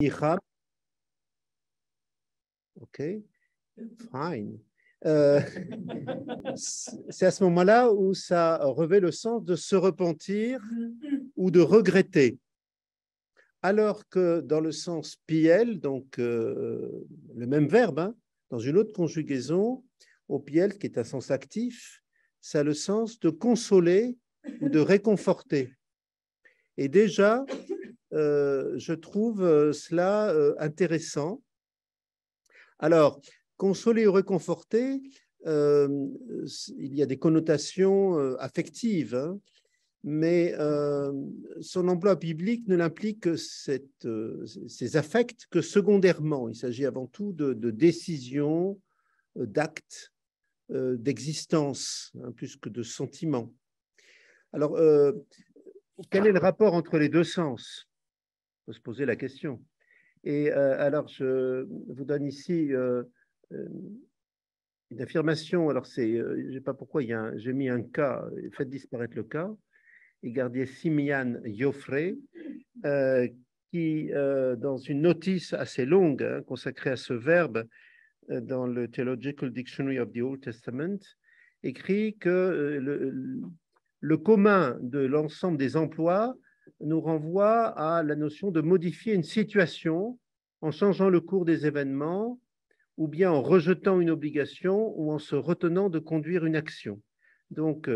Hiram. OK, fine. C'est à ce moment-là où ça revêt le sens de se repentir ou de regretter. Alors que dans le sens piel, donc le même verbe, hein, dans une autre conjugaison, au piel, qui est un sens actif, ça a le sens de consoler ou de réconforter. Et déjà, je trouve cela intéressant. Alors, consoler ou réconforter, il y a des connotations affectives, hein, mais son emploi biblique ne l'implique que ces affects que secondairement. Il s'agit avant tout de décisions, d'actes, d'existence, hein, plus que de sentiments. Alors, quel est le rapport entre les deux sens? Il faut se poser la question. Et alors, je vous donne ici une affirmation. Alors, je ne sais pas pourquoi, j'ai mis un cas, faites disparaître le cas. Et gardez Simian Joffre, qui, dans une notice assez longue hein, consacrée à ce verbe dans le Theological Dictionary of the Old Testament, écrit que le commun de l'ensemble des emplois nous renvoie à la notion de modifier une situation en changeant le cours des événements, ou bien en rejetant une obligation, ou en se retenant de conduire une action. Donc,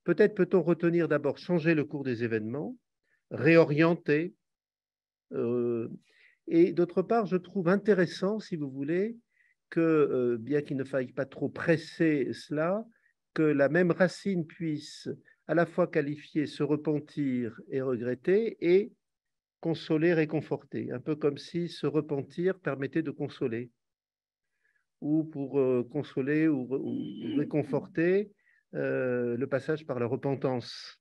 peut-être peut-on retenir d'abord changer le cours des événements, réorienter, et d'autre part, je trouve intéressant, si vous voulez, que, bien qu'il ne faille pas trop presser cela, que la même racine puisse à la fois qualifier se repentir et regretter, et consoler, réconforter, un peu comme si se repentir permettait de consoler, ou pour consoler ou réconforter, le passage par la repentance,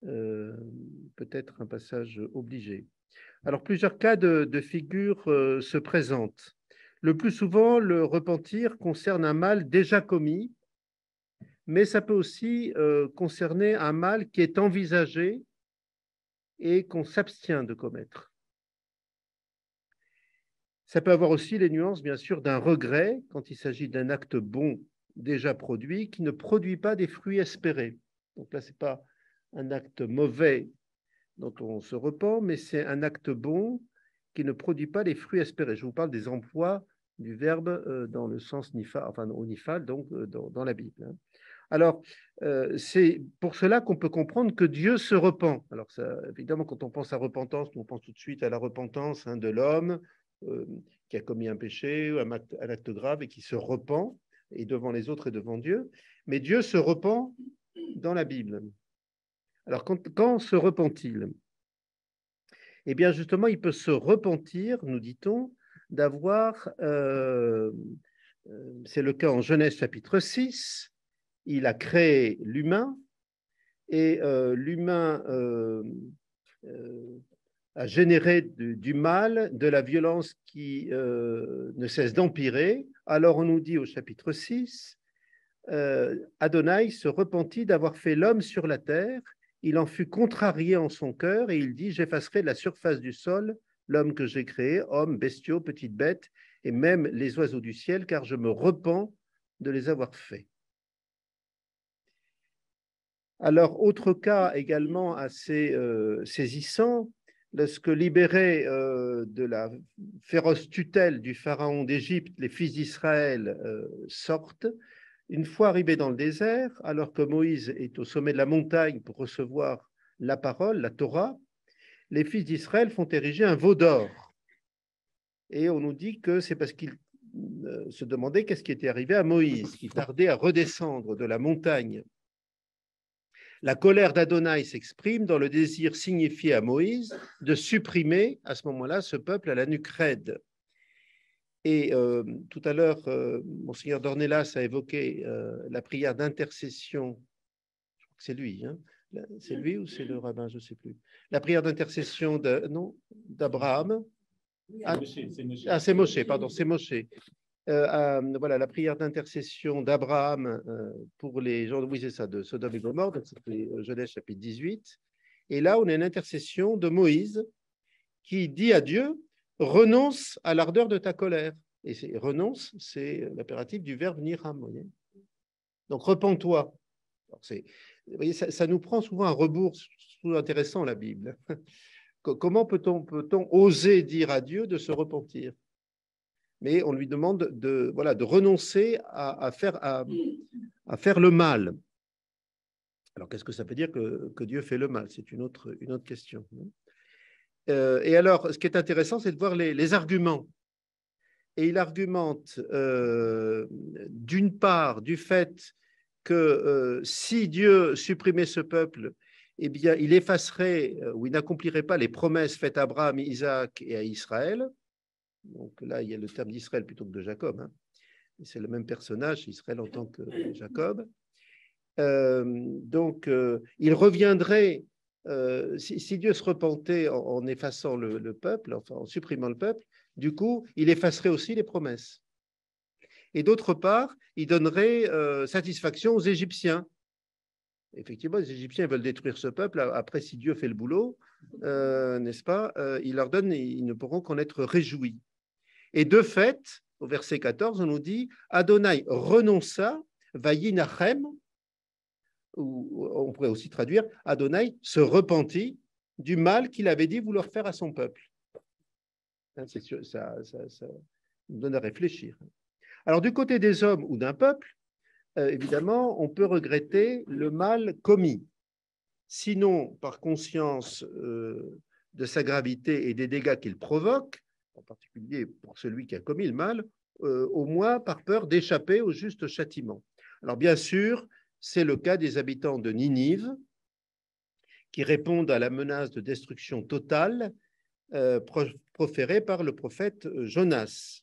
peut-être un passage obligé. Alors, plusieurs cas de figure se présentent. Le plus souvent, le repentir concerne un mal déjà commis, mais ça peut aussi concerner un mal qui est envisagé et qu'on s'abstient de commettre. Ça peut avoir aussi les nuances, bien sûr, d'un regret quand il s'agit d'un acte bon déjà produit qui ne produit pas des fruits espérés. Donc là, ce n'est pas un acte mauvais dont on se repent, mais c'est un acte bon qui ne produit pas les fruits espérés. Je vous parle des emplois du verbe dans le sens nifal, enfin au nifal, donc dans la Bible. Hein. Alors, c'est pour cela qu'on peut comprendre que Dieu se repent. Alors, ça, évidemment, quand on pense à repentance, on pense tout de suite à la repentance hein, de l'homme qui a commis un péché, un acte grave et qui se repent, et devant les autres et devant Dieu. Mais Dieu se repent dans la Bible. Alors, quand se repent-il? Eh bien, justement, il peut se repentir, nous dit-on, d'avoir, c'est le cas en Genèse chapitre 6, il a créé l'humain, et l'humain a généré du mal, de la violence qui ne cesse d'empirer. Alors on nous dit au chapitre 6, Adonai se repentit d'avoir fait l'homme sur la terre, il en fut contrarié en son cœur, et il dit, j'effacerai de la surface du sol l'homme que j'ai créé, hommes, bestiaux, petites bêtes, et même les oiseaux du ciel, car je me repens de les avoir faits. Alors, autre cas également assez saisissant, lorsque libérés de la féroce tutelle du pharaon d'Égypte, les fils d'Israël sortent. Une fois arrivés dans le désert, alors que Moïse est au sommet de la montagne pour recevoir la parole, la Torah, les fils d'Israël font ériger un veau d'or. Et on nous dit que c'est parce qu'ils se demandaient qu'est-ce qui était arrivé à Moïse, qui tardait à redescendre de la montagne. La colère d'Adonai s'exprime dans le désir signifié à Moïse de supprimer à ce moment-là ce peuple à la nuque raide. Et tout à l'heure, Monseigneur Dornelas a évoqué la prière d'intercession. Je crois que c'est lui, hein. C'est lui ou c'est le rabbin, je ne sais plus. La prière d'intercession d'Abraham. C'est Moshe, pardon, c'est Moshe. Voilà, la prière d'intercession d'Abraham pour les gens, oui c'est ça, de Sodome et Gomorrhe, donc c'est Genèse chapitre 18. Et là, on a une intercession de Moïse qui dit à Dieu, renonce à l'ardeur de ta colère. Et renonce, c'est l'impératif du verbe niram. Vous voyez, donc, repens-toi. Vous voyez, ça nous prend souvent un rebours intéressant, la Bible. Comment peut-on oser dire à Dieu de se repentir? Mais on lui demande de renoncer à faire le mal. Alors, qu'est-ce que ça veut dire que Dieu fait le mal? C'est une autre question. Et alors, ce qui est intéressant, c'est de voir les arguments. Et il argumente d'une part du fait que si Dieu supprimait ce peuple, eh bien, il effacerait ou il n'accomplirait pas les promesses faites à Abraham, Isaac et à Israël. Donc là, il y a le terme d'Israël plutôt que de Jacob. Hein. C'est le même personnage, Israël en tant que Jacob. Il reviendrait, si Dieu se repentait en effaçant le peuple, enfin en supprimant le peuple, du coup, il effacerait aussi les promesses. Et d'autre part, il donnerait satisfaction aux Égyptiens. Effectivement, les Égyptiens veulent détruire ce peuple. Après, si Dieu fait le boulot, n'est-ce pas, il leur donne, ils ne pourront qu'en être réjouis. Et de fait, au verset 14, on nous dit Adonai renonça, vayinachem, ou on pourrait aussi traduire Adonai se repentit du mal qu'il avait dit vouloir faire à son peuple. C'est sûr, ça nous donne à réfléchir. Alors, du côté des hommes ou d'un peuple, évidemment, on peut regretter le mal commis, sinon par conscience de sa gravité et des dégâts qu'il provoque, en particulier pour celui qui a commis le mal, au moins par peur d'échapper au juste châtiment. Alors, bien sûr, c'est le cas des habitants de Ninive, qui répondent à la menace de destruction totale proférée par le prophète Jonas.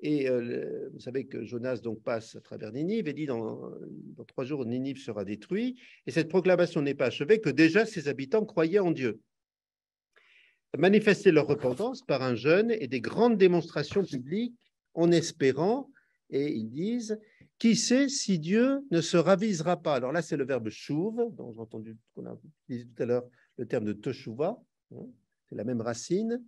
Et vous savez que Jonas donc passe à travers Ninive et dit dans 3 jours, Ninive sera détruit. Et cette proclamation n'est pas achevée que déjà ses habitants croyaient en Dieu. Manifester leur repentance par un jeûne et des grandes démonstrations publiques en espérant, et ils disent, qui sait si Dieu ne se ravisera pas? Alors là, c'est le verbe chouv, dont j'ai entendu, qu'on a utilisé tout à l'heure le terme de teshuva, c'est la même racine,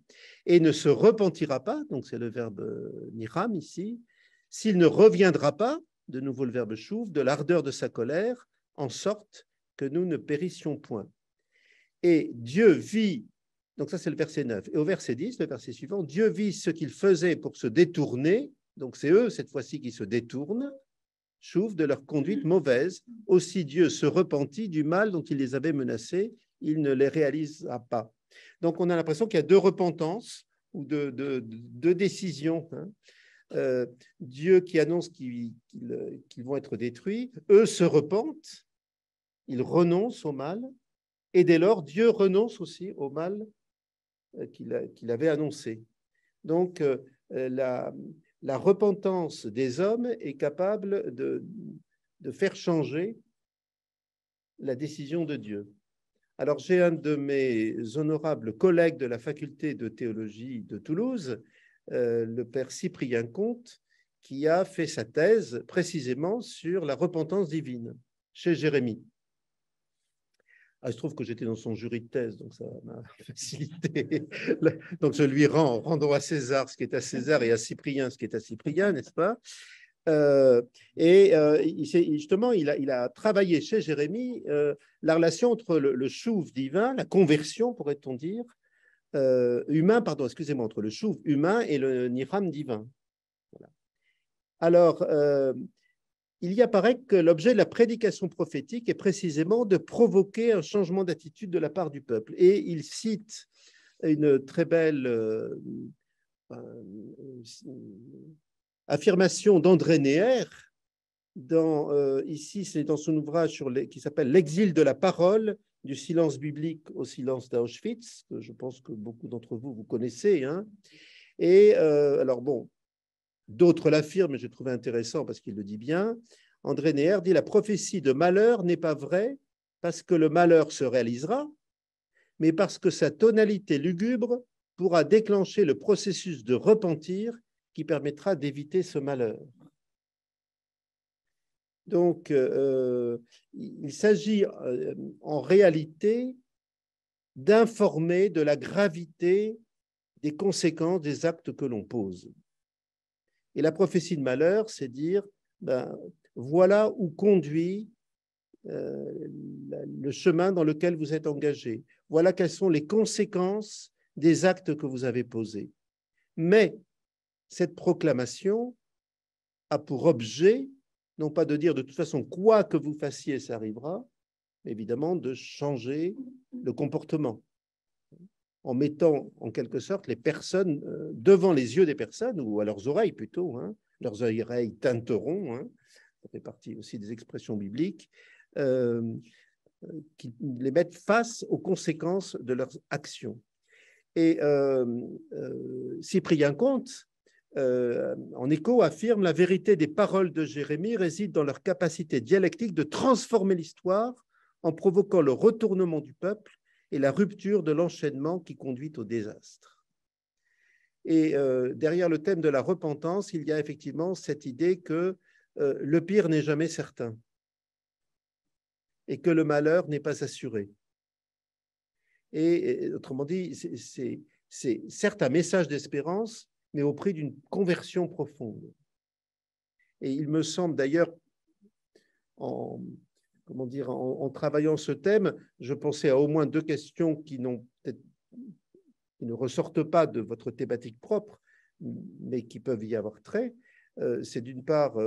et ne se repentira pas, donc c'est le verbe niram ici, s'il ne reviendra pas, de nouveau le verbe chouv, de l'ardeur de sa colère, en sorte que nous ne périssions point. Et Dieu vit, donc ça c'est le verset 9, et au verset 10, le verset suivant, Dieu vit ce qu'il faisait pour se détourner, donc c'est eux cette fois-ci qui se détournent, chouv, de leur conduite mauvaise, aussi Dieu se repentit du mal dont il les avait menacés, il ne les réalisera pas. Donc, on a l'impression qu'il y a 2 repentances ou deux décisions. Hein. Dieu qui annonce qu'ils vont être détruits, eux se repentent, ils renoncent au mal, et dès lors, Dieu renonce aussi au mal qu'il avait annoncé. Donc, la repentance des hommes est capable de faire changer la décision de Dieu. Alors, j'ai un de mes honorables collègues de la faculté de théologie de Toulouse, le père Cyprien Comte, qui a fait sa thèse précisément sur la repentance divine chez Jérémie. Ah, il se trouve que j'étais dans son jury de thèse, donc ça m'a facilité. Donc, je lui rendons à César ce qui est à César et à Cyprien ce qui est à Cyprien, n'est-ce pas? Justement, il a travaillé chez Jérémie la relation entre le chouv divin, la conversion, pourrait-on dire, humain, pardon, excusez-moi, entre le chouv humain et le niram divin. Voilà. Alors, il y apparaît que l'objet de la prédication prophétique est précisément de provoquer un changement d'attitude de la part du peuple. Et il cite une très belle affirmation d'André Neher, ici c'est dans son ouvrage qui s'appelle L'exil de la parole, du silence biblique au silence d'Auschwitz, que je pense que beaucoup d'entre vous connaissez. Hein. Et alors bon, d'autres l'affirment, mais j'ai trouvé intéressant parce qu'il le dit bien. André Neher dit « La prophétie de malheur n'est pas vraie parce que le malheur se réalisera, mais parce que sa tonalité lugubre pourra déclencher le processus de repentir qui permettra d'éviter ce malheur. » Donc, il s'agit en réalité d'informer de la gravité des conséquences des actes que l'on pose. Et la prophétie de malheur, c'est dire, ben, voilà où conduit le chemin dans lequel vous êtes engagé. Voilà quelles sont les conséquences des actes que vous avez posés. Mais cette proclamation a pour objet, non pas de dire de toute façon, quoi que vous fassiez, ça arrivera, mais évidemment de changer le comportement, en mettant en quelque sorte les personnes devant les yeux des personnes, ou à leurs oreilles plutôt, hein, leurs oreilles teinteront, hein, ça fait partie aussi des expressions bibliques, qui les mettent face aux conséquences de leurs actions. Et Cyprien Comte, en écho, affirme la vérité des paroles de Jérémie réside dans leur capacité dialectique de transformer l'histoire en provoquant le retournement du peuple et la rupture de l'enchaînement qui conduit au désastre. Et derrière le thème de la repentance, il y a effectivement cette idée que le pire n'est jamais certain et que le malheur n'est pas assuré. Et autrement dit, c'est certes un message d'espérance, mais au prix d'une conversion profonde. Et il me semble d'ailleurs, en travaillant ce thème, je pensais à au moins deux questions qui ne ressortent pas de votre thématique propre, mais qui peuvent y avoir trait. C'est d'une part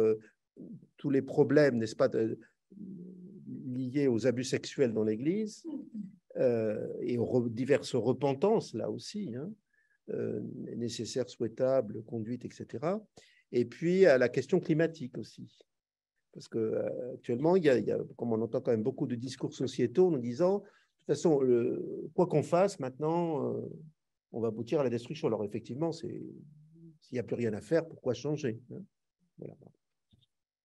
tous les problèmes, n'est-ce pas, liés aux abus sexuels dans l'Église et aux diverses repentances, là aussi, hein, nécessaires, souhaitables, conduite, etc. Et puis à la question climatique aussi. Parce qu'actuellement, il y a, comme on entend quand même beaucoup de discours sociétaux en disant, de toute façon, quoi qu'on fasse, maintenant, on va aboutir à la destruction. Alors effectivement, s'il n'y a plus rien à faire, pourquoi changer, hein? Voilà.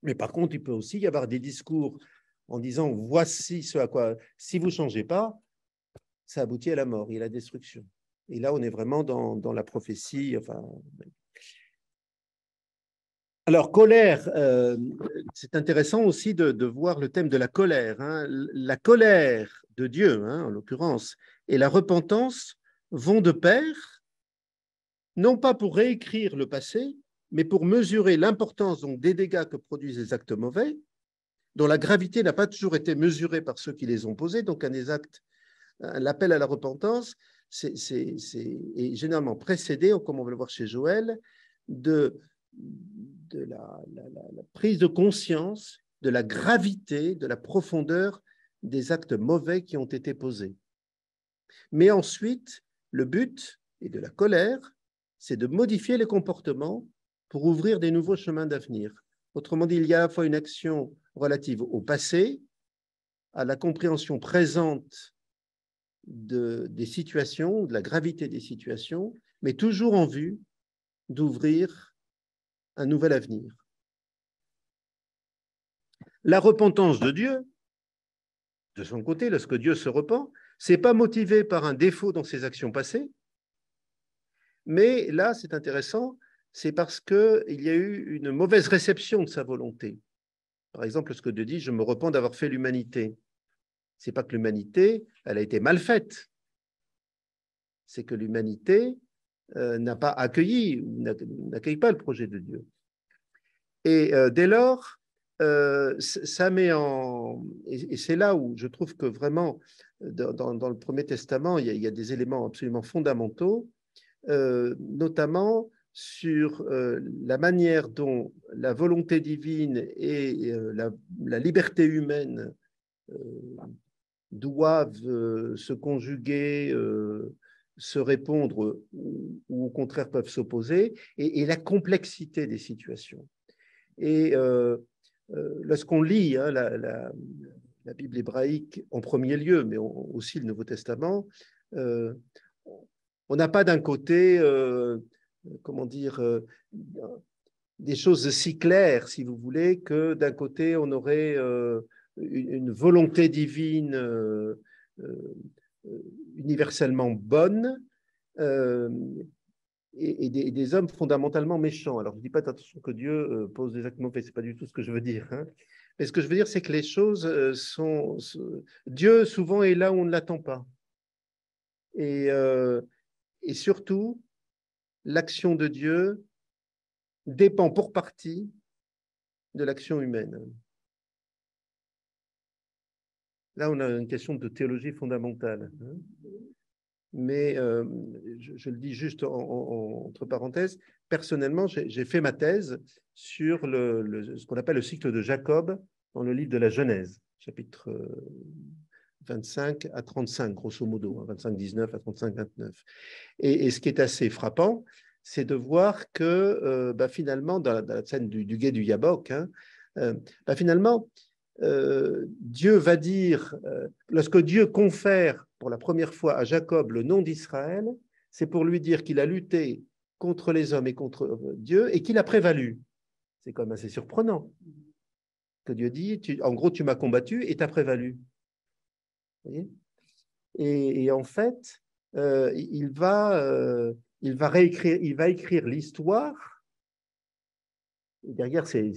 Mais par contre, il peut aussi y avoir des discours en disant, voici ce à quoi, si vous ne changez pas, ça aboutit à la mort et à la destruction. Et là, on est vraiment dans la prophétie. Enfin, alors, colère, c'est intéressant aussi de voir le thème de la colère, hein. La colère de Dieu, hein, en l'occurrence, et la repentance vont de pair, non pas pour réécrire le passé, mais pour mesurer l'importance donc, des dégâts que produisent les actes mauvais, dont la gravité n'a pas toujours été mesurée par ceux qui les ont posés. Donc, l'appel à la repentance est généralement précédé, comme on va le voir chez Joël, de la prise de conscience de la gravité, de la profondeur des actes mauvais qui ont été posés. Mais ensuite, le but est de la colère, c'est de modifier les comportements pour ouvrir des nouveaux chemins d'avenir. Autrement dit, il y a à la fois une action relative au passé, à la compréhension présente des situations, de la gravité des situations, mais toujours en vue d'ouvrir un nouvel avenir. La repentance de Dieu, de son côté, lorsque Dieu se repent, ce n'est pas motivé par un défaut dans ses actions passées, mais là, c'est intéressant, c'est parce qu'il y a eu une mauvaise réception de sa volonté. Par exemple, lorsque Dieu dit « je me repens d'avoir fait l'humanité », ce n'est pas que l'humanité, elle a été mal faite, c'est que l'humanité n'a pas accueilli, n'accueille pas le projet de Dieu. Et dès lors, ça met en... Et c'est là où je trouve que vraiment, dans le Premier Testament, il y a des éléments absolument fondamentaux, notamment sur la manière dont la volonté divine et la liberté humaine doivent se conjuguer, se répondre ou au contraire peuvent s'opposer, et la complexité des situations. Et lorsqu'on lit hein, la Bible hébraïque en premier lieu, mais aussi le Nouveau Testament, on n'a pas d'un côté, comment dire, des choses si claires, si vous voulez, que d'un côté, on aurait une volonté divine universellement bonne et des hommes fondamentalement méchants. Alors, je ne dis pas attention que Dieu pose des actes mauvais, ce n'est pas du tout ce que je veux dire. Hein. Mais ce que je veux dire, c'est que les choses Dieu, souvent, est là où on ne l'attend pas. Et surtout, l'action de Dieu dépend pour partie de l'action humaine. Là, on a une question de théologie fondamentale. Mais je le dis juste entre parenthèses, personnellement, j'ai fait ma thèse sur ce qu'on appelle le cycle de Jacob dans le livre de la Genèse, chapitre 25 à 35, grosso modo, 25-19 à 35-29. Et ce qui est assez frappant, c'est de voir que finalement, dans la scène du gué du Yabok, finalement, Dieu va dire, lorsque Dieu confère pour la première fois à Jacob le nom d'Israël, c'est pour lui dire qu'il a lutté contre les hommes et contre Dieu et qu'il a prévalu. C'est quand même assez surprenant que Dieu dit, en gros, tu m'as combattu et tu as prévalu. Vous voyez, et en fait, il va écrire l'histoire. Derrière, c'est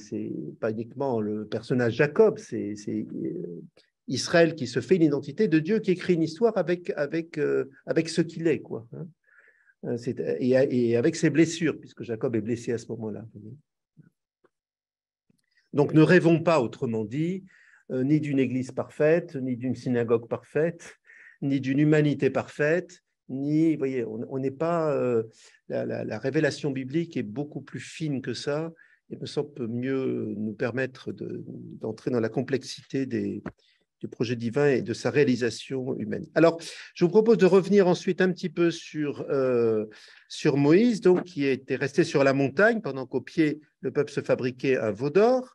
pas uniquement le personnage Jacob, c'est Israël qui se fait une identité de Dieu, qui écrit une histoire avec ce qu'il est, quoi. Et avec ses blessures, puisque Jacob est blessé à ce moment-là. Donc ne rêvons pas, autrement dit, ni d'une église parfaite, ni d'une synagogue parfaite, ni d'une humanité parfaite, ni, vous voyez, on n'est pas, la révélation biblique est beaucoup plus fine que ça, et me semble peut mieux nous permettre d'entrer dans la complexité du projet divin et de sa réalisation humaine. Alors, je vous propose de revenir ensuite un petit peu sur Moïse, donc, qui était resté sur la montagne pendant qu'au pied, le peuple se fabriquait un veau d'or.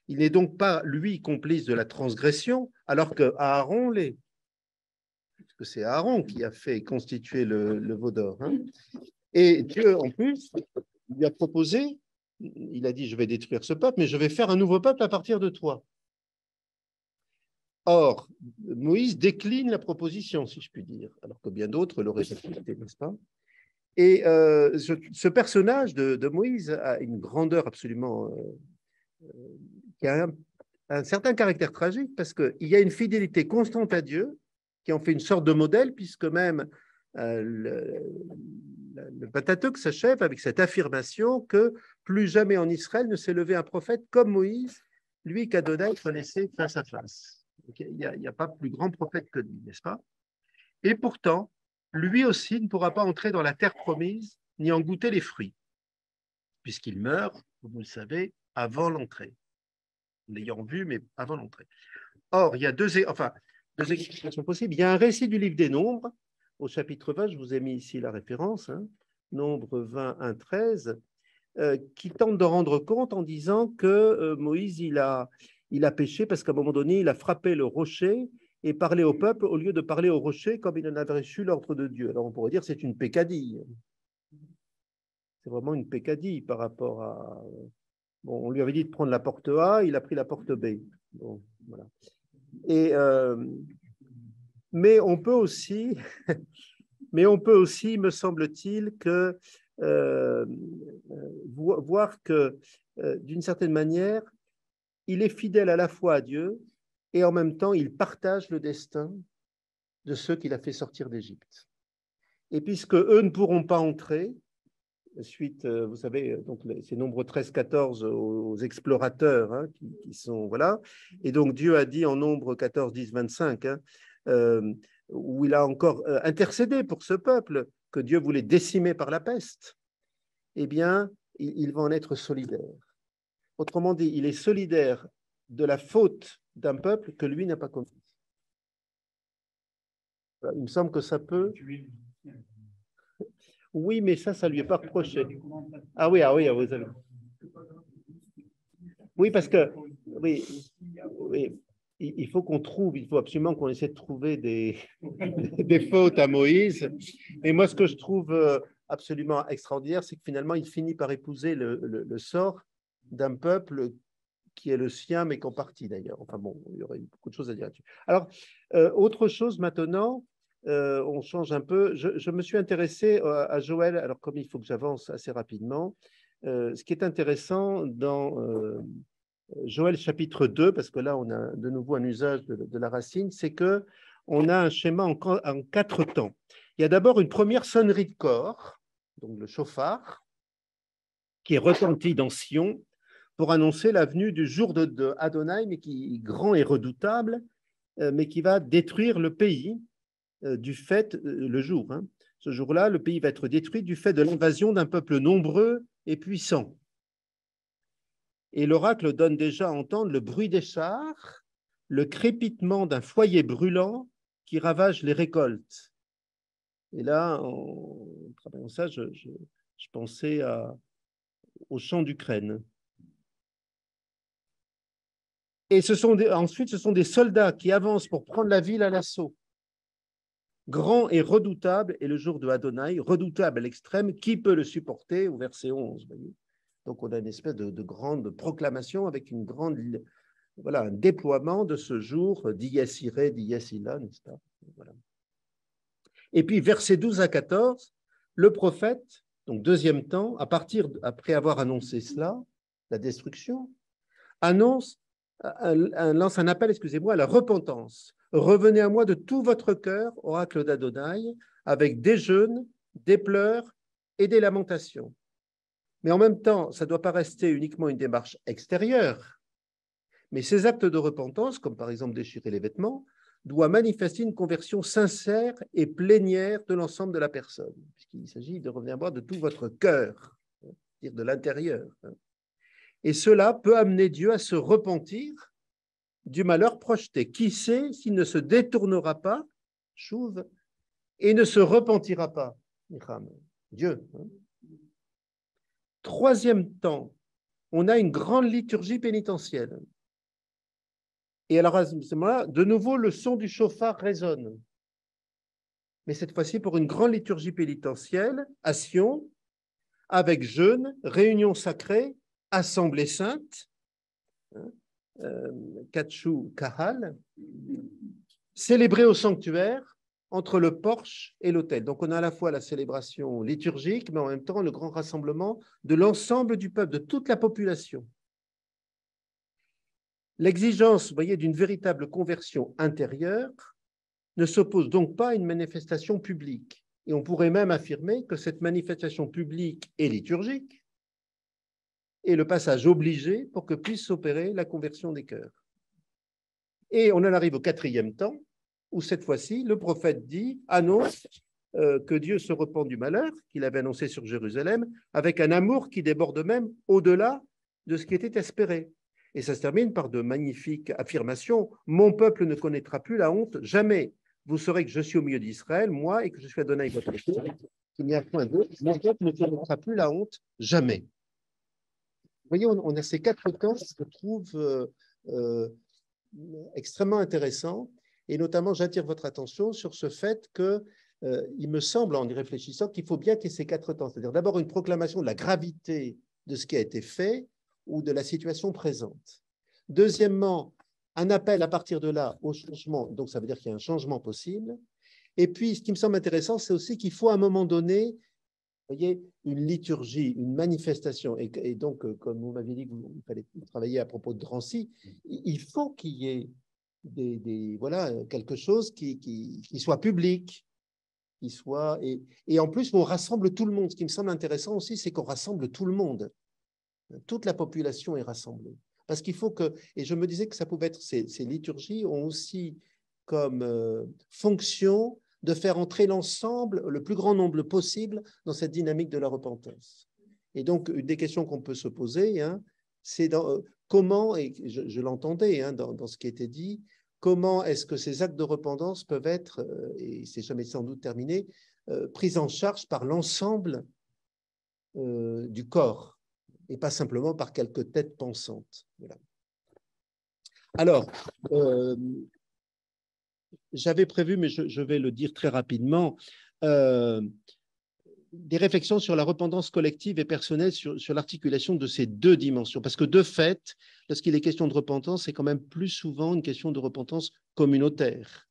Il n'est donc pas, lui, complice de la transgression, alors que Aaron l'est. Parce que c'est Aaron qui a fait constituer le veau d'or. Et Dieu, en plus, lui a proposé, il a dit, je vais détruire ce peuple, mais je vais faire un nouveau peuple à partir de toi. Or, Moïse décline la proposition, si je puis dire, alors que bien d'autres l'auraient accepté, n'est-ce pas? Et ce personnage de Moïse a une grandeur absolument qui a un certain caractère tragique, parce qu'il y a une fidélité constante à Dieu qui en fait une sorte de modèle, puisque même le Pentateuque s'achève avec cette affirmation que plus jamais en Israël ne s'est levé un prophète comme Moïse, lui qu'Adonai connaissait face à face. Il n'y a pas plus grand prophète que lui, n'est-ce pas? Et pourtant, lui aussi ne pourra pas entrer dans la terre promise ni en goûter les fruits, puisqu'il meurt, comme vous le savez, avant l'entrée. L'ayant vu, mais avant l'entrée. Or, il y a deux explications possibles. Il y a un récit du livre des Nombres, au chapitre 20, je vous ai mis ici la référence, Nombre 20, 1, 13, qui tente de rendre compte en disant que Moïse, il a péché parce qu'à un moment donné, il a frappé le rocher et parlé au peuple au lieu de parler au rocher comme il en avait reçu l'ordre de Dieu. Alors on pourrait dire que c'est une peccadille. C'est vraiment une peccadille par rapport à... Bon, on lui avait dit de prendre la porte A, il a pris la porte B. Bon, voilà. Et, mais on peut aussi, me semble-t-il, que voir que d'une certaine manière, il est fidèle à la fois à Dieu et en même temps, il partage le destin de ceux qu'il a fait sortir d'Égypte. Et puisque eux ne pourront pas entrer, suite, vous savez, donc ces nombres 13-14 aux explorateurs qui sont, voilà. Et donc Dieu a dit en nombre 14, 10, 25, où il a encore intercédé pour ce peuple que Dieu voulait décimer par la peste, eh bien, ils vont en être solidaires. Autrement dit, il est solidaire de la faute d'un peuple que lui n'a pas commis. Il me semble que ça peut... Oui, mais ça lui est pas reproché. Ah oui, vous avez... Oui, parce que oui, il faut absolument qu'on essaie de trouver des fautes à Moïse. Et moi, ce que je trouve absolument extraordinaire, c'est que finalement, il finit par épouser le sort d'un peuple qui est le sien, mais qu'en partie d'ailleurs. Enfin bon, il y aurait beaucoup de choses à dire là-dessus. Alors, autre chose maintenant, on change un peu. Je me suis intéressé à Joël, alors comme il faut que j'avance assez rapidement, ce qui est intéressant dans Joël chapitre 2, parce que là on a de nouveau un usage de la racine, c'est qu'on a un schéma en 4 temps. Il y a d'abord une première sonnerie de cor, donc le shofar, qui retentit dans Sion pour annoncer la venue du jour de Adonai, mais qui est grand et redoutable, mais qui va détruire le pays du fait, le jour. Hein. Ce jour-là, le pays va être détruit du fait de l'invasion d'un peuple nombreux et puissant. Et l'oracle donne déjà à entendre le bruit des chars, le crépitement d'un foyer brûlant qui ravage les récoltes. Et là, en travaillant ça, je pensais au champ d'Ukraine. Et ensuite, ce sont des soldats qui avancent pour prendre la ville à l'assaut. Grand et redoutable est le jour de Adonai, redoutable à l'extrême, qui peut le supporter, au verset 11. Voyez. Donc, on a une espèce de grande proclamation avec une grande, voilà, un déploiement de ce jour d'Iyes Iré, d'Iyes Ila, n'est-ce pas? Voilà. Et puis, versets 12 à 14, le prophète, donc deuxième temps, après avoir annoncé cela, la destruction, lance un appel, excusez-moi, à la repentance. Revenez à moi de tout votre cœur, oracle d'Adonai, avec des jeûnes, des pleurs et des lamentations. Mais en même temps, ça ne doit pas rester uniquement une démarche extérieure. Mais ces actes de repentance, comme par exemple déchirer les vêtements, doivent manifester une conversion sincère et plénière de l'ensemble de la personne, puisqu'il s'agit de revenir à moi de tout votre cœur, c'est-à-dire de l'intérieur. Et cela peut amener Dieu à se repentir du malheur projeté. Qui sait s'il ne se détournera pas, chouve, et ne se repentira pas, Dieu. Troisième temps, on a une grande liturgie pénitentielle. Et alors, à ce moment-là, de nouveau, le son du chauffard résonne. Mais cette fois-ci pour une grande liturgie pénitentielle, à Sion, avec jeûne, réunion sacrée, assemblée sainte, Katshu Kahal, célébré au sanctuaire entre le porche et l'autel. Donc on a à la fois la célébration liturgique, mais en même temps le grand rassemblement de l'ensemble du peuple, de toute la population. L'exigence, vous voyez, d'une véritable conversion intérieure ne s'oppose donc pas à une manifestation publique. Et on pourrait même affirmer que cette manifestation publique et liturgique est le passage obligé pour que puisse s'opérer la conversion des cœurs. Et on en arrive au quatrième temps, où cette fois-ci, le prophète annonce que Dieu se repent du malheur qu'il avait annoncé sur Jérusalem, avec un amour qui déborde même au-delà de ce qui était espéré. Et ça se termine par de magnifiques affirmations. « Mon peuple ne connaîtra plus la honte, jamais. Vous saurez que je suis au milieu d'Israël, moi, et que je suis Adonai votre Dieu. Il n'y a point d'autre. Mon peuple ne connaîtra plus la honte, jamais. » Vous voyez, on a ces quatre temps que je trouve extrêmement intéressants. Et notamment, j'attire votre attention sur ce fait que il me semble, en y réfléchissant, qu'il faut bien qu'il y ait ces quatre temps. C'est-à-dire d'abord une proclamation de la gravité de ce qui a été fait ou de la situation présente. Deuxièmement, un appel à partir de là au changement. Donc, ça veut dire qu'il y a un changement possible. Et puis, ce qui me semble intéressant, c'est aussi qu'il faut à un moment donné, vous voyez, une liturgie, une manifestation. Et donc, comme vous m'aviez dit qu'il fallait travailler à propos de Drancy, il faut qu'il y ait voilà, quelque chose qui soit public, qui soit, et en plus, on rassemble tout le monde. Ce qui me semble intéressant aussi, c'est qu'on rassemble tout le monde. Toute la population est rassemblée. Parce qu'il faut que, et je me disais que ça pouvait être, ces liturgies ont aussi comme fonction de faire entrer l'ensemble, le plus grand nombre possible, dans cette dynamique de la repentance. Et donc, une des questions qu'on peut se poser, hein, c'est comment, et je l'entendais dans ce qui était dit, comment est-ce que ces actes de repentance peuvent être, et c'est jamais sans doute terminé, pris en charge par l'ensemble du corps, et pas simplement par quelques têtes pensantes. Voilà. Alors, j'avais prévu, mais je vais le dire très rapidement, des réflexions sur la repentance collective et personnelle, sur l'articulation de ces deux dimensions. Parce que de fait, lorsqu'il est question de repentance, c'est quand même plus souvent une question de repentance communautaire.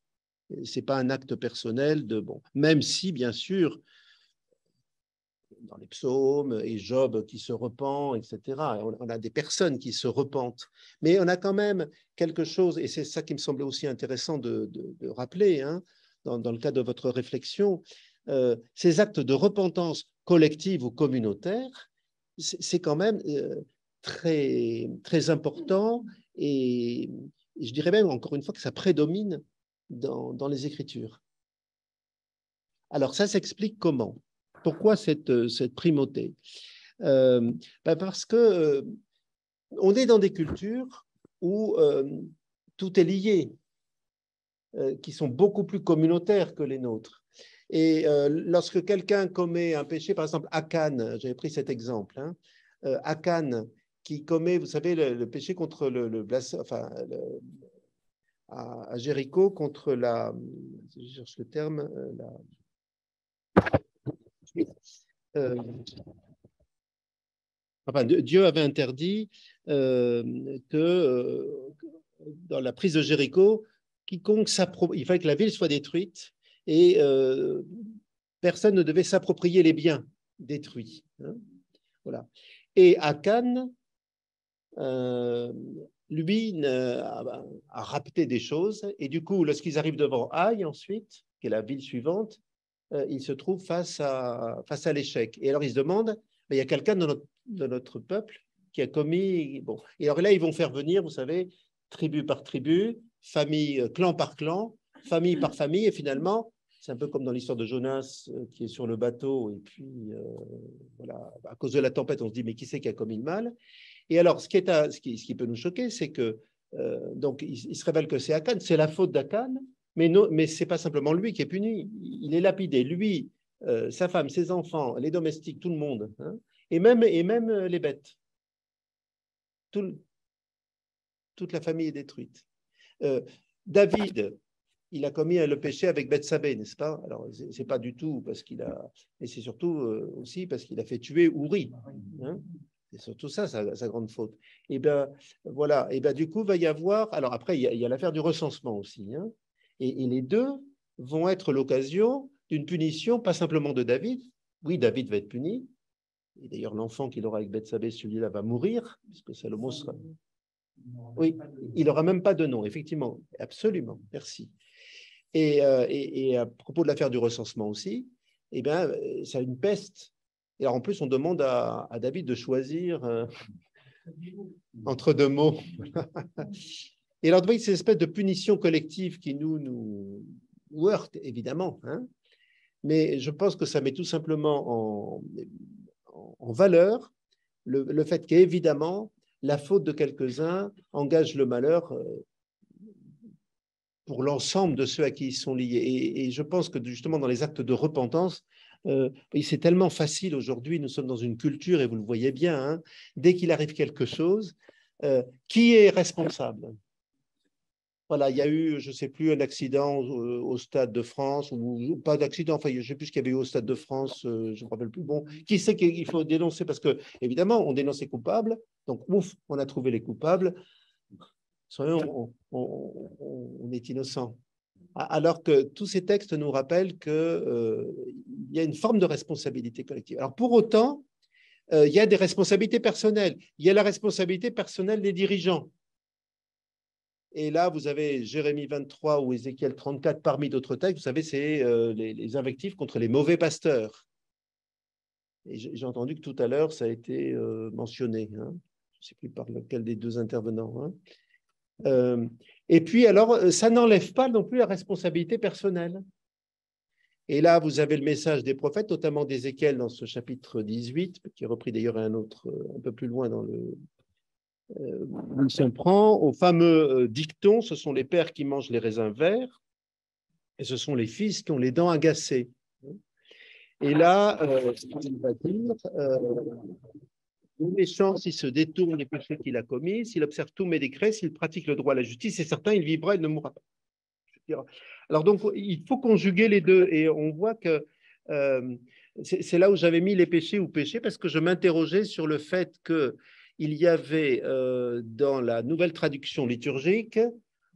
Ce n'est pas un acte personnel, même si, bien sûr, dans les psaumes et Job qui se repent, etc. On a des personnes qui se repentent. Mais on a quand même quelque chose, et c'est ça qui me semblait aussi intéressant de rappeler, dans le cadre de votre réflexion, ces actes de repentance collective ou communautaire, c'est quand même très, très important et je dirais même, encore une fois, que ça prédomine dans les Écritures. Alors, ça s'explique comment? Pourquoi cette primauté? Parce que on est dans des cultures où tout est lié, qui sont beaucoup plus communautaires que les nôtres. Et lorsque quelqu'un commet un péché, par exemple Akan, j'avais pris cet exemple, hein, Akan qui commet, vous savez, le péché contre enfin, à Jéricho, contre je cherche le terme, enfin, Dieu avait interdit que dans la prise de Jéricho, quiconque il fallait que la ville soit détruite et personne ne devait s'approprier les biens détruits. Hein, voilà. Et Akan, lui, a rapté des choses et du coup, lorsqu'ils arrivent devant Haï ensuite, qui est la ville suivante, il se trouve face à l'échec. Et alors, il se demande, il y a quelqu'un de notre peuple qui a commis... Bon. Et alors là, ils vont faire venir, vous savez, tribu par tribu, famille, clan par clan, famille par famille, et finalement, c'est un peu comme dans l'histoire de Jonas qui est sur le bateau, et puis, voilà, à cause de la tempête, on se dit, mais qui c'est qui a commis le mal? Et alors, ce qui peut nous choquer, c'est que, donc, il se révèle que c'est Akan, c'est la faute d'Akan, mais ce n'est pas simplement lui qui est puni, il est lapidé, lui, sa femme, ses enfants, les domestiques, tout le monde, hein, et même les bêtes. Toute la famille est détruite. David, il a commis le péché avec Bethsabée, n'est-ce pas? Alors, c'est pas du tout parce qu'il a... Mais c'est surtout aussi parce qu'il a fait tuer Ouri. Hein, c'est surtout ça, sa grande faute. Et bien, voilà. Et bien, du coup, il va y avoir... Alors, après, il y a l'affaire du recensement aussi. Hein, et les deux vont être l'occasion d'une punition, pas simplement de David. Oui, David va être puni. Et d'ailleurs, l'enfant qu'il aura avec Bethsabée, celui-là, va mourir, puisque Salomon sera... Oui, il n'aura même pas de nom, effectivement. Absolument, merci. Et à propos de l'affaire du recensement aussi, eh bien, c'est une peste. Et alors, en plus, on demande à David de choisir entre deux mots. Et alors, c'est une espèce de punition collective qui nous heurte, évidemment. Hein, mais je pense que ça met tout simplement en valeur le fait qu'évidemment, la faute de quelques-uns engage le malheur pour l'ensemble de ceux à qui ils sont liés. Et je pense que justement dans les actes de repentance, c'est tellement facile aujourd'hui, nous sommes dans une culture, et vous le voyez bien, hein, dès qu'il arrive quelque chose, qui est responsable? Voilà, il y a eu, je ne sais plus, un accident au Stade de France, ou pas d'accident, enfin, je ne sais plus ce qu'il y avait eu au Stade de France, je ne me rappelle plus. Bon, qui sait qu'il faut dénoncer? Parce que, évidemment, on dénonce les coupables, donc ouf, on a trouvé les coupables, on est innocent. Alors que tous ces textes nous rappellent qu'il y a une forme de responsabilité collective. Alors pour autant, il y a des responsabilités personnelles. Il y a la responsabilité personnelle des dirigeants. Et là, vous avez Jérémie 23 ou Ézéchiel 34 parmi d'autres textes. Vous savez, c'est les invectives contre les mauvais pasteurs. Et j'ai entendu que tout à l'heure, ça a été mentionné. Hein. Je ne sais plus par lequel des deux intervenants. Hein. Et puis, alors, ça n'enlève pas non plus la responsabilité personnelle. Et là, vous avez le message des prophètes, notamment d'Ézéchiel dans ce chapitre 18, qui est repris d'ailleurs un autre, un peu plus loin dans le... on s'en prend au fameux dicton, ce sont les pères qui mangent les raisins verts, et ce sont les fils qui ont les dents agacées. Et là, il va dire... le méchant, s'il se détourne des péchés qu'il a commis, s'il observe tous mes décrets, s'il pratique le droit à la justice, c'est certain, il vivra et ne mourra pas. Alors donc, il faut conjuguer les deux. Et on voit que c'est là où j'avais mis les péchés ou péchés, parce que je m'interrogeais sur le fait qu'il y avait dans la nouvelle traduction liturgique,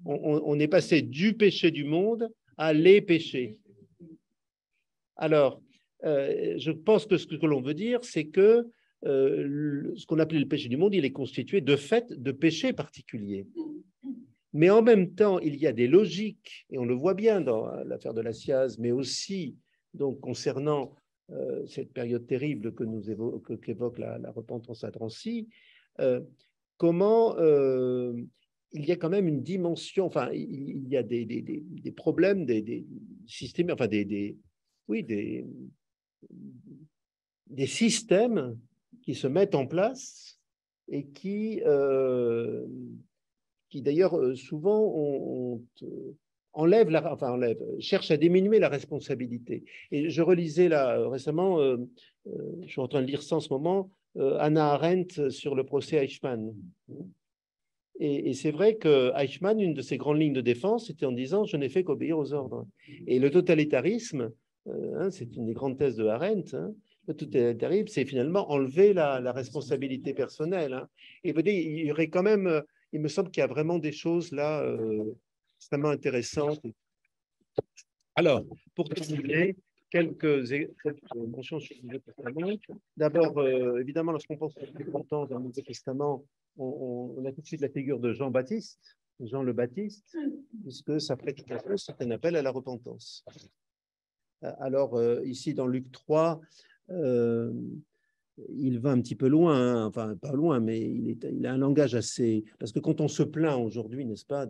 on est passé du péché du monde à les péchés. Alors, je pense que ce que l'on veut dire, c'est que ce qu'on appelait le péché du monde, il est constitué de fait de péchés particuliers. Mais en même temps, il y a des logiques, et on le voit bien dans l'affaire de la SIAZ, mais aussi donc concernant cette période terrible qu'évoque la repentance à Drancy, comment il y a quand même une dimension, enfin, il y a des problèmes, des systèmes, enfin, oui, des systèmes qui se mettent en place et qui d'ailleurs souvent cherchent à diminuer la responsabilité. Et je relisais là récemment, je suis en train de lire ça en ce moment, Hannah Arendt sur le procès Eichmann. Et c'est vrai que Eichmann, une de ses grandes lignes de défense, c'était en disant « je n'ai fait qu'obéir aux ordres ». Et le totalitarisme, c'est une des grandes thèses de Arendt, le totalitarisme, c'est finalement enlever la responsabilité personnelle. Et vous dites, il y aurait quand même, il me semble qu'il y a vraiment des choses là extrêmement intéressantes. Alors, pour terminer, quelques mentions sur le Nouveau Testament. D'abord, évidemment, lorsqu'on pense à la repentance dans le Nouveau Testament, on a tout de suite la figure de Jean-Baptiste, Jean le Baptiste, puisque sa prédication, c'est un appel à la repentance. Alors, ici, dans Luc 3, il va un petit peu loin, enfin, pas loin, mais il a un langage assez... Parce que quand on se plaint aujourd'hui, n'est-ce pas,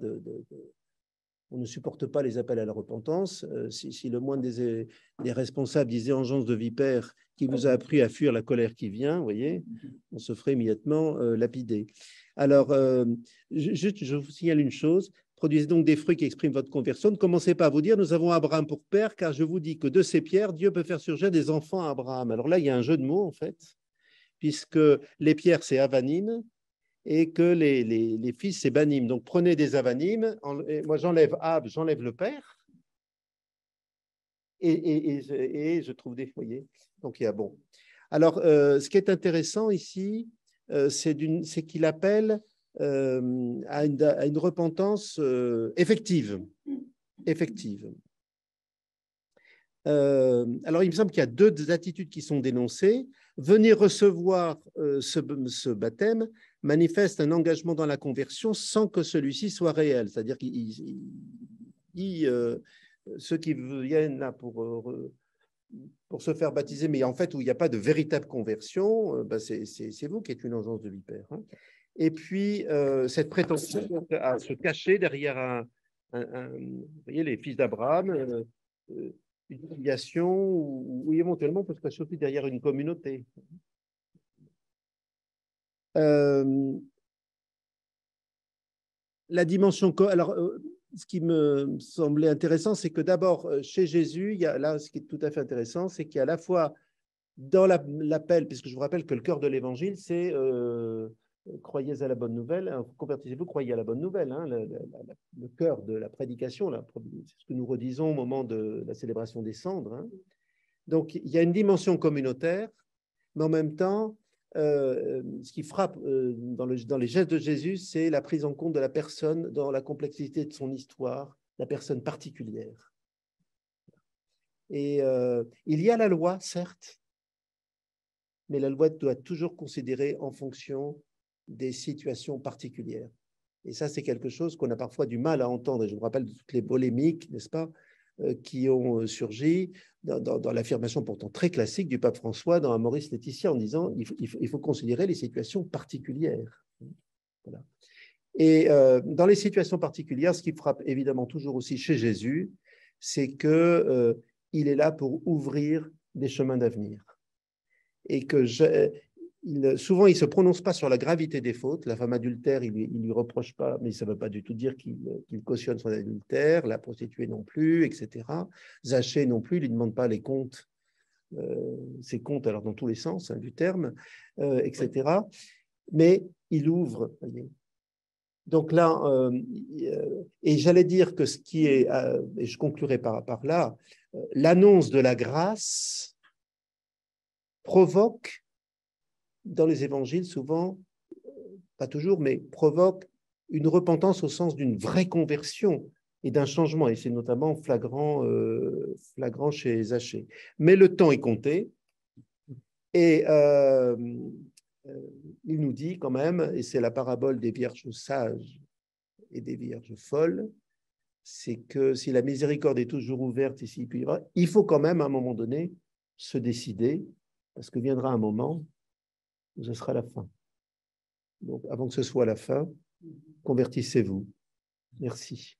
on ne supporte pas les appels à la repentance. Si le moindre des responsables disait engeance de vipère qui vous a appris à fuir la colère qui vient, vous voyez, on se ferait immédiatement lapider. Alors, je vous signale une chose. Produisez donc des fruits qui expriment votre conversion. Ne commencez pas à vous dire, nous avons Abraham pour père, car je vous dis que de ces pierres, Dieu peut faire surgir des enfants à Abraham. Alors là, il y a un jeu de mots, en fait, puisque les pierres, c'est Avanim, et que les fils, c'est Banim. Donc, prenez des Avanim. Moi, j'enlève Ab, j'enlève le père. Et je trouve des foyers. Donc, il y a bon. Alors, ce qui est intéressant ici, c'est qu'il appelle à une repentance effective. Effective. Alors, il me semble qu'il y a deux attitudes qui sont dénoncées. Venir recevoir ce baptême manifeste un engagement dans la conversion sans que celui-ci soit réel. C'est-à-dire que ceux qui viennent là pour se faire baptiser, mais en fait où il n'y a pas de véritable conversion, c'est vous qui êtes une engeance de vipère. Et puis, cette prétention à se cacher derrière vous voyez, les fils d'Abraham, une filiation ou éventuellement on peut se cacher aussi derrière une communauté. La dimension... Alors, ce qui me semblait intéressant, c'est que d'abord, chez Jésus, il y a, là, ce qui est tout à fait intéressant, c'est qu'il y a à la fois dans l'appel, puisque je vous rappelle que le cœur de l'évangile, c'est croyez à la bonne nouvelle, hein, convertissez-vous, croyez à la bonne nouvelle. Hein, le cœur de la prédication, c'est ce que nous redisons au moment de la célébration des cendres. Hein. Donc, il y a une dimension communautaire, mais en même temps, ce qui frappe dans les gestes de Jésus, c'est la prise en compte de la personne dans la complexité de son histoire, la personne particulière. Et il y a la loi, certes, mais la loi doit être toujours considérée en fonction des situations particulières. Et ça, c'est quelque chose qu'on a parfois du mal à entendre. Et je me rappelle de toutes les polémiques, n'est-ce pas, qui ont surgi dans l'affirmation pourtant très classique du pape François dans Amoris Laetitia en disant il faut considérer les situations particulières. Voilà. Et dans les situations particulières, ce qui frappe évidemment toujours aussi chez Jésus, c'est qu'il est là pour ouvrir des chemins d'avenir. Et que souvent, il ne se prononce pas sur la gravité des fautes. La femme adultère, il ne lui reproche pas, mais ça ne veut pas du tout dire qu'il cautionne son adultère, la prostituée non plus, etc. Zachée non plus, il ne lui demande pas les comptes, ses comptes, alors dans tous les sens du terme, etc. Mais il ouvre, voyez. Donc là, et j'allais dire que ce qui est, et je conclurai par là, l'annonce de la grâce provoque dans les évangiles souvent, pas toujours, mais provoque une repentance au sens d'une vraie conversion et d'un changement, et c'est notamment flagrant chez Zachée. Mais le temps est compté, et il nous dit quand même, et c'est la parabole des vierges sages et des vierges folles, c'est que si la miséricorde est toujours ouverte, ici, il faut quand même, à un moment donné, se décider, parce que viendra un moment où ce sera la fin. Donc, avant que ce soit la fin, convertissez-vous. Merci.